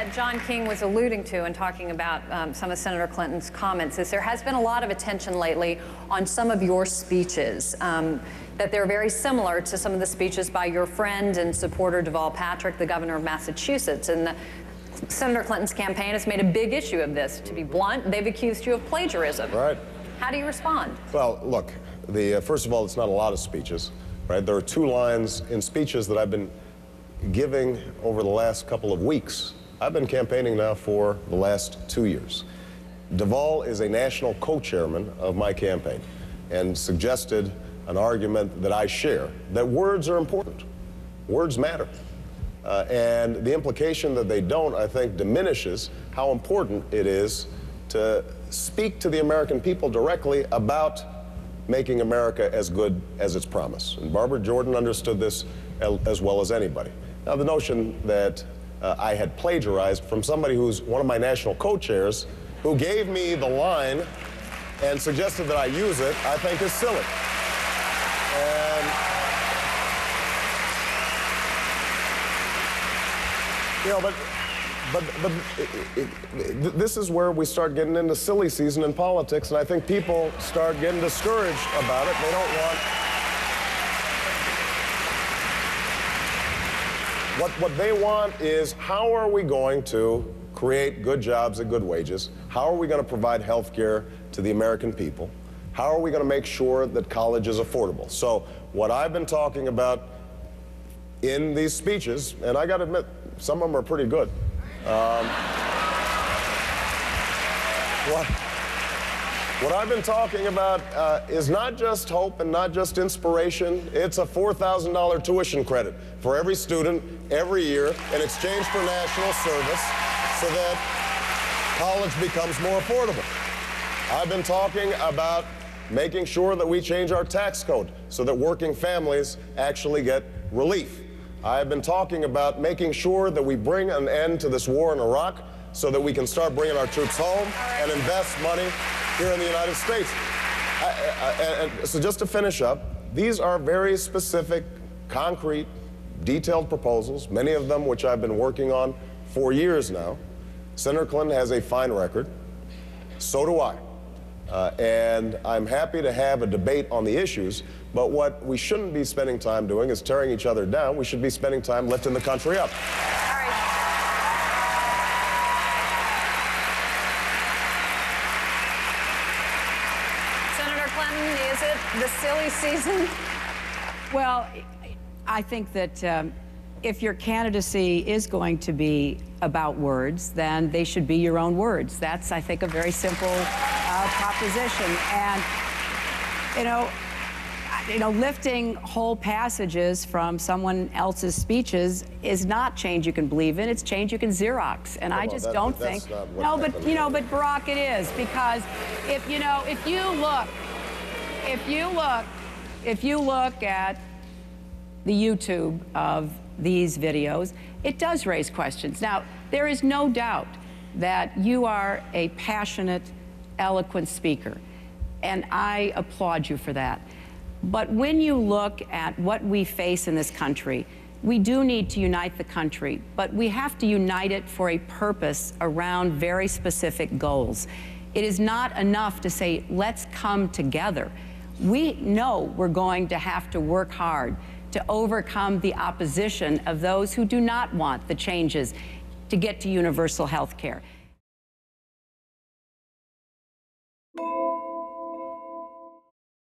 that John King was alluding to in talking about some of Senator Clinton's comments is there has been a lot of attention lately on some of your speeches, that they're very similar to some of the speeches by your friend and supporter Deval Patrick, the governor of Massachusetts. And Senator Clinton's campaign has made a big issue of this. To be blunt, they've accused you of plagiarism. Right. How do you respond? Well, look, first of all, it's not a lot of speeches, right? There are 2 lines in speeches that I've been giving over the last couple of weeks. I've been campaigning now for the last 2 years. Deval is a national co-chairman of my campaign and suggested an argument that I share, that words are important. Words matter. And the implication that they don't, I think, diminishes how important it is to speak to the American people directly about making America as good as its promise. And Barbara Jordan understood this as well as anybody. Now, the notion that I had plagiarized from somebody who's one of my national co-chairs, who gave me the line and suggested that I use it, I think is silly. And, you know, but this is where we start getting into silly season in politics, and I think people start getting discouraged about it. They don't want... What they want is, how are we going to create good jobs at good wages? How are we going to provide health care to the American people? How are we going to make sure that college is affordable? So what I've been talking about in these speeches, and I got to admit, some of them are pretty good. What I've been talking about is not just hope and not just inspiration. It's a $4,000 tuition credit for every student every year in exchange for national service so that college becomes more affordable. I've been talking about making sure that we change our tax code so that working families actually get relief. I've been talking about making sure that we bring an end to this war in Iraq so that we can start bringing our troops home and invest money here in the United States. So just to finish up, these are very specific, concrete, detailed proposals, many of them which I've been working on for years now. Senator Clinton has a fine record. So do I. And I'm happy to have a debate on the issues, but what we shouldn't be spending time doing is tearing each other down. We should be spending time lifting the country up. All right. Senator Clinton, is it the silly season? Well, I think that if your candidacy is going to be about words, then they should be your own words. That's, I think, a very simple proposition. And, you know, lifting whole passages from someone else's speeches is not change you can believe in. It's change you can Xerox. And I just don't think. No, but you know, but Barack, it is, because if you look at the YouTube of these videos, it does raise questions. Now, there is no doubt that you are a passionate, eloquent speaker, and I applaud you for that. But when you look at what we face in this country, we do need to unite the country, but we have to unite it for a purpose around very specific goals. It is not enough to say, let's come together. We know we're going to have to work hard to overcome the opposition of those who do not want the changes to get to universal health care.